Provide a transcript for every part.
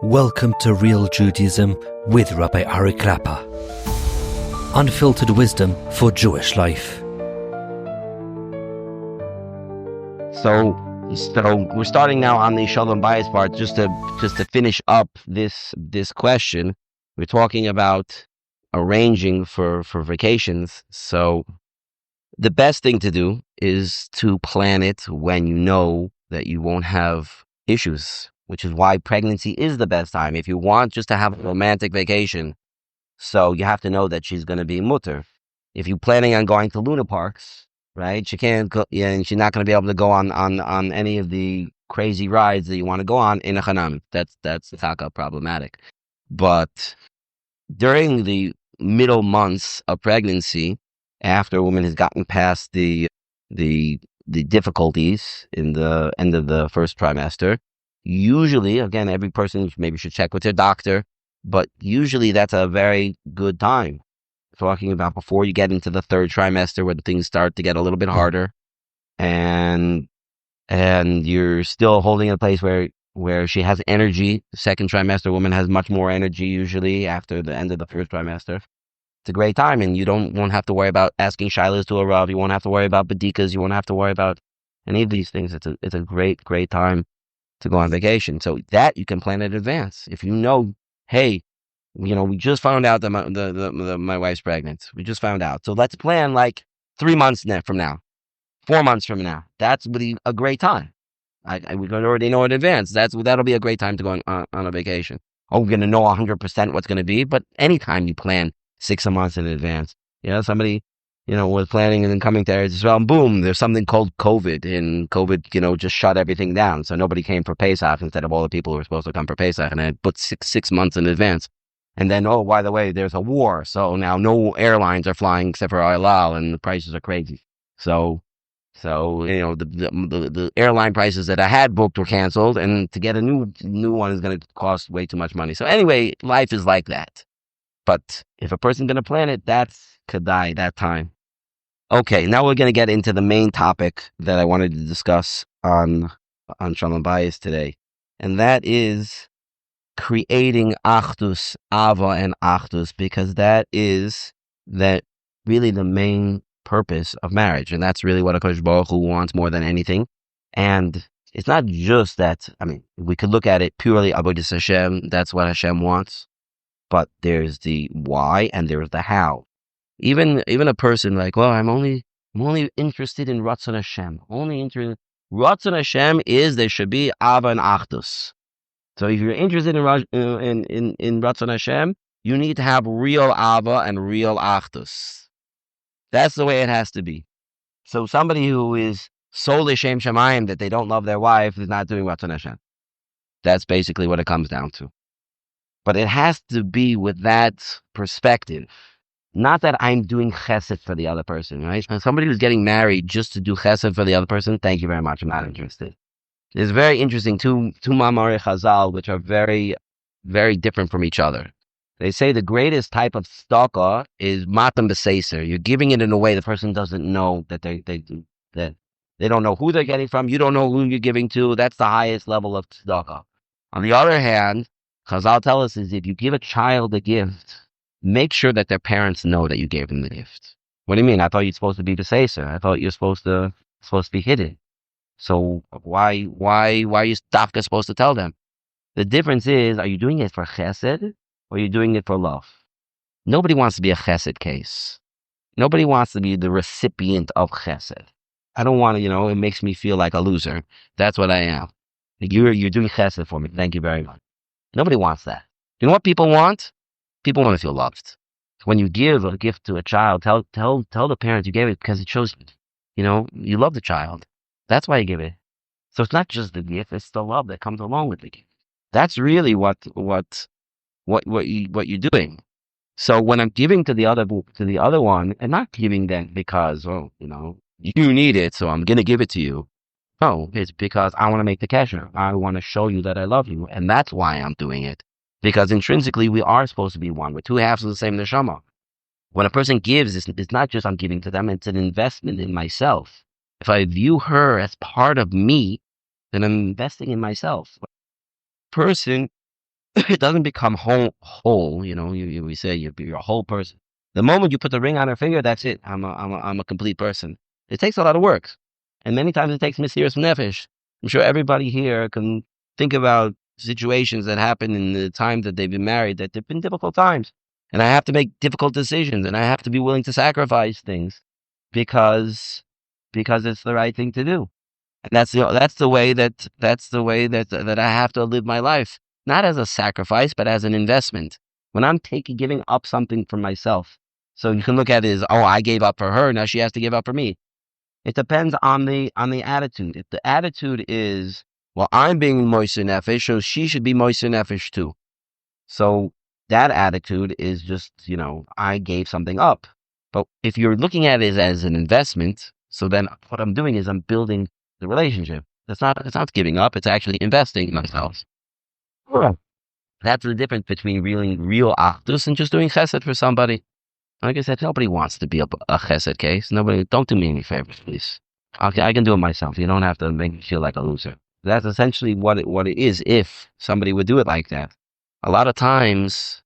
Welcome to Real Judaism with Rabbi Klapper. Unfiltered wisdom for Jewish life. So we're starting now on the Shalom Bayis part, just to finish up this question. We're talking about arranging for vacations. So the best thing to do is to plan it when you know that you won't have issues, which is why pregnancy is the best time. If you want just to have a romantic vacation, so you have to know that she's going to be mutter. If you're planning on going to Luna Parks, right, she can't go, and she's not going to be able to go on any of the crazy rides that you want to go on in a chanam. That's taka problematic. But during the middle months of pregnancy, after a woman has gotten past the difficulties in the end of the first trimester, usually, again, every person maybe should check with their doctor, but usually that's a very good time. Talking about before you get into the third trimester, where things start to get a little bit harder, and you're still holding a place where she has energy. The second trimester woman has much more energy usually after the end of the first trimester. It's a great time, and you won't have to worry about asking shilas to a rav. You won't have to worry about bedikas. You won't have to worry about any of these things. It's a great time to go on vacation. So that you can plan in advance. If you know, hey, we just found out that my wife's pregnant. We just found out. So let's plan like 3 months from now, 4 months from now. That's really a great time. We already know in advance. That'll be a great time to go on a vacation. Oh, we're going to know 100% what's going to be, but anytime you plan 6 months in advance. Somebody, was planning and then coming to Eretz Yisrael, and boom, there's something called COVID, and COVID, just shut everything down. So nobody came for Pesach instead of all the people who were supposed to come for Pesach, and I put six months in advance. And then, oh, by the way, there's a war, so now no airlines are flying except for El Al, and the prices are crazy. So the airline prices that I had booked were canceled, and to get a new one is going to cost way too much money. So anyway, life is like that. But if a person's going to plan it, that's kedai, that time. Okay, now we're going to get into the main topic that I wanted to discuss on Shalom Bayis today, and that is creating achdus, ava and achdus, because that is really the main purpose of marriage, and that's really what HaKadosh Baruch Hu wants more than anything. And it's not just that. We could look at it purely avodas Hashem. That's what Hashem wants. But there's the why and there's the how. Even a person like, well, I'm only interested in Ratzon Hashem. Ratzon Hashem is there should be ava and achdus. So if you're interested in Ratzon Hashem, you need to have real ava and real achdus. That's the way it has to be. So somebody who is so l'shem shamayim that they don't love their wife is not doing Ratzon Hashem. That's basically what it comes down to. But it has to be with that perspective. Not that I'm doing chesed for the other person, right? Somebody who's getting married just to do chesed for the other person, thank you very much, I'm not interested. It's very interesting, two Ma'amari Chazal, which are very, very different from each other. They say the greatest type of tzedakah is matam b'seiser. You're giving it in a way the person doesn't know that they don't know who they're getting from. You don't know who you're giving to. That's the highest level of tzedakah. On the other hand, Chazal tell us is if you give a child a gift, make sure that their parents know that you gave them the gift. What do you mean? I thought you're supposed to be b'seiser. I thought you're supposed to be hidden. So why are you dafka supposed to tell them? The difference is, are you doing it for chesed or are you doing it for love? Nobody wants to be a chesed case. Nobody wants to be the recipient of chesed. I don't want to, it makes me feel like a loser. That's what I am. You're doing chesed for me. Thank you very much. Nobody wants that. You know what people want? People want to feel loved. When you give a gift to a child, tell the parents you gave it because it shows, you love the child. That's why you give it. So it's not just the gift; it's the love that comes along with the gift. That's really what you're doing. So when I'm giving to the other one, and not giving them because you need it, so I'm gonna give it to you. No, it's because I want to make the kesher. I want to show you that I love you, and that's why I'm doing it. Because intrinsically, we are supposed to be one. We're two halves of the same neshama. When a person gives, it's not just I'm giving to them; it's an investment in myself. If I view her as part of me, then I'm investing in myself. Person it doesn't become whole. We say you're a whole person. The moment you put the ring on her finger, that's it. I'm a complete person. It takes a lot of work, and many times it takes mysterious nefesh. I'm sure everybody here can think about situations that happen in the time that they've been married that they've been difficult times, and I have to make difficult decisions, and I have to be willing to sacrifice things because it's the right thing to do. And that's the way that I have to live my life, not as a sacrifice, but as an investment. When I'm giving up something for myself, so you can look at it as, oh, I gave up for her, now she has to give up for me. It depends on the attitude. If the attitude is, well, I'm being moiser nefesh, so she should be moiser nefesh too. So that attitude is just, I gave something up. But if you're looking at it as an investment, so then what I'm doing is I'm building the relationship. It's not giving up, it's actually investing in myself. Right. That's the difference between real achdus and just doing chesed for somebody. Like I said, nobody wants to be a chesed case. Nobody, don't do me any favors, please. Okay, I can do it myself. You don't have to make me feel like a loser. That's essentially what it is if somebody would do it like that. A lot of times,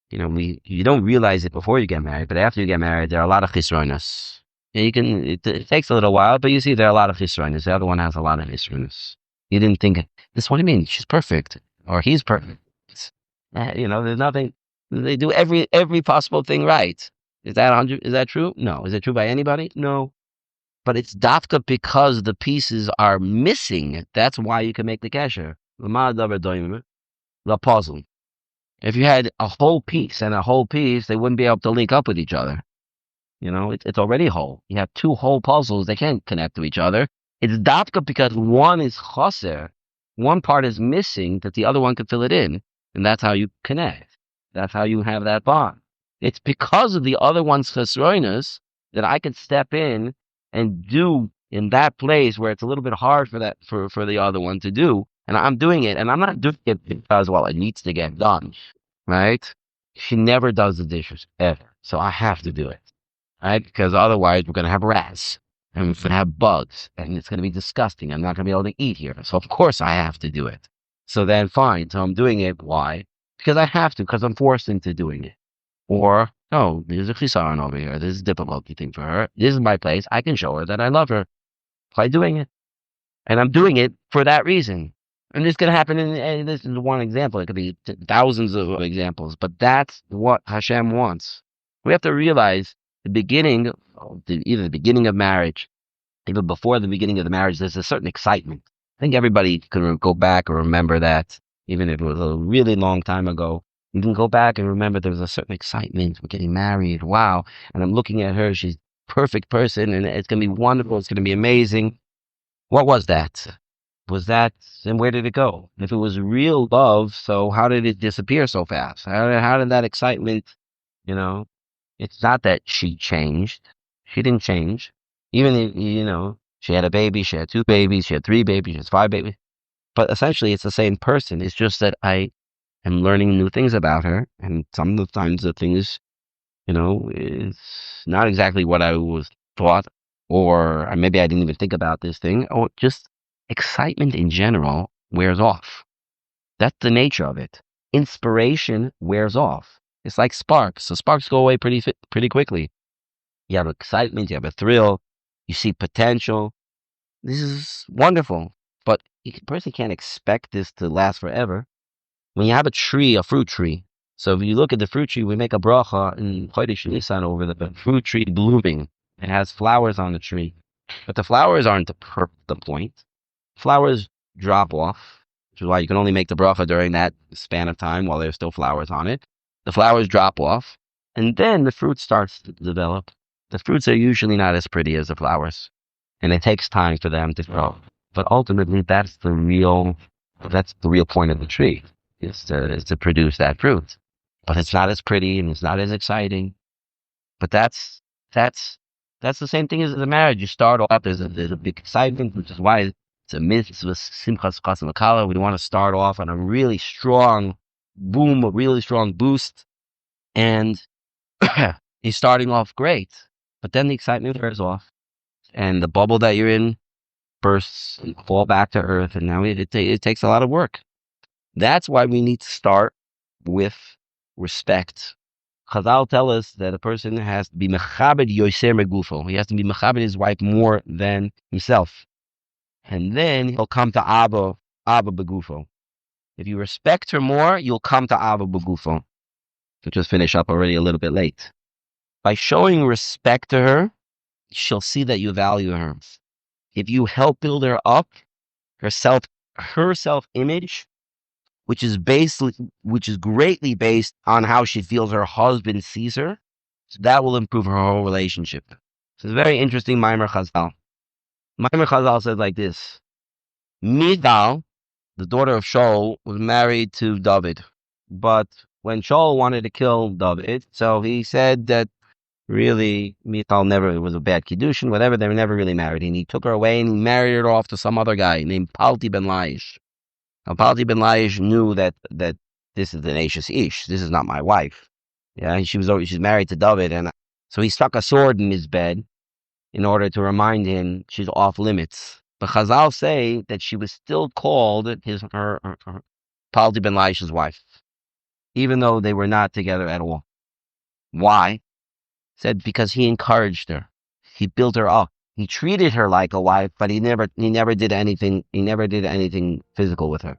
you don't realize it before you get married, but after you get married, there are a lot of chisronas. It takes a little while, but you see there are a lot of chisronas. The other one has a lot of chisronas. You didn't think, what do you mean? She's perfect. Or he's perfect. There's nothing, they do every possible thing right. Is that true? No. Is it true by anybody? No. But it's dafka because the pieces are missing. That's why you can make the kesher. The puzzle. If you had a whole piece and a whole piece, they wouldn't be able to link up with each other. It's already whole. You have two whole puzzles, they can't connect to each other. It's dafka because one is chaser, one part is missing that the other one can fill it in, and that's how you connect. That's how you have that bond. It's because of the other one's chesroinus that I can step in and do in that place where it's a little bit hard for the other one to do, and I'm doing it, and I'm not doing it because, well, it needs to get done, right? She never does the dishes ever, so I have to do it, right? Because otherwise we're gonna have rats and we're gonna have bugs, and it's gonna be disgusting. I'm not gonna be able to eat here, so of course I have to do it. So then, fine. So I'm doing it. Why? Because I have to. Because I'm forced into doing it. Or, no, there's a chisaron over here. This is a difficulty thing for her. This is my place. I can show her that I love her by doing it. And I'm doing it for that reason. And this can happen and this is one example. It could be thousands of examples. But that's what Hashem wants. We have to realize either the beginning of marriage, even before the beginning of the marriage, there's a certain excitement. I think everybody can go back or remember that, even if it was a really long time ago. You can go back and remember there was a certain excitement. We're getting married. Wow. And I'm looking at her. She's a perfect person, and it's going to be wonderful. It's going to be amazing. What was that? And where did it go? If it was real love, so how did it disappear so fast? How did that excitement, it's not that she changed. She didn't change. Even if, she had a baby, she had two babies, she had three babies, she has five babies. But essentially, it's the same person. It's just that I am learning new things about her. And sometimes the things, is not exactly what I was taught. Or maybe I didn't even think about this thing. Or just excitement in general wears off. That's the nature of it. Inspiration wears off. It's like sparks. So sparks go away pretty quickly. You have excitement, you have a thrill, you see potential. This is wonderful. But a person can't expect this to last forever. When you have a fruit tree, so if you look at the fruit tree, we make a bracha in Chodesh Nisan over the fruit tree blooming. It has flowers on the tree. But the flowers aren't the point. Flowers drop off, which is why you can only make the bracha during that span of time while there's still flowers on it. The flowers drop off, and then the fruit starts to develop. The fruits are usually not as pretty as the flowers, and it takes time for them to grow. But ultimately, that's the real point of the tree, is to produce that fruit. But it's not as pretty and it's not as exciting. But that's the same thing as a marriage. You start off, there's a big excitement, which is why it's a mitzvah, simchas chasam v'kala. We want to start off on a really strong boom, a really strong boost, and you're starting off great. But then the excitement wears off, and the bubble that you're in bursts and fall back to earth, and now it takes a lot of work. That's why we need to start with respect. Chazal tell us that a person has to be mechabed yoser megufo. He has to be mechabed his wife more than himself. And then he'll come to Abba begufo. If you respect her more, you'll come to Abba begufo. To just finish up already a little bit late. By showing respect to her, she'll see that you value her. If you help build her up, her self-image, which is greatly based on how she feels her husband sees her, so that will improve her whole relationship. So it's a very interesting Maimer Chazal. Maimer Chazal says like this: Michal, the daughter of Shaul, was married to David, but when Shaul wanted to kill David, so he said that really Michal never was a bad kiddushin, whatever. They were never really married, and he took her away and he married her off to some other guy named Palti ben Laish. Now, Palti ben Laish knew that this is an Ashes Ish. This is not my wife. Yeah, she's married to David, and so he stuck a sword in his bed in order to remind him she's off limits. But Chazal say that she was still called her Palti ben Laish's wife, even though they were not together at all. Why? Said because he encouraged her. He built her up. He treated her like a wife, but he never did anything. He never did anything physical with her.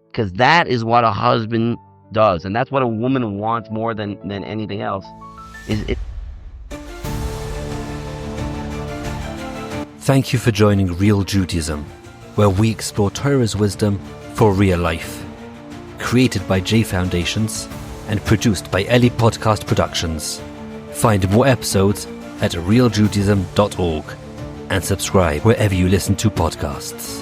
Because that is what a husband does, and that's what a woman wants more than anything else. Thank you for joining Real Judaism, where we explore Torah's wisdom for real life. Created by J Foundations and produced by Ellie Podcast Productions. Find more episodes at realjudaism.org and subscribe wherever you listen to podcasts.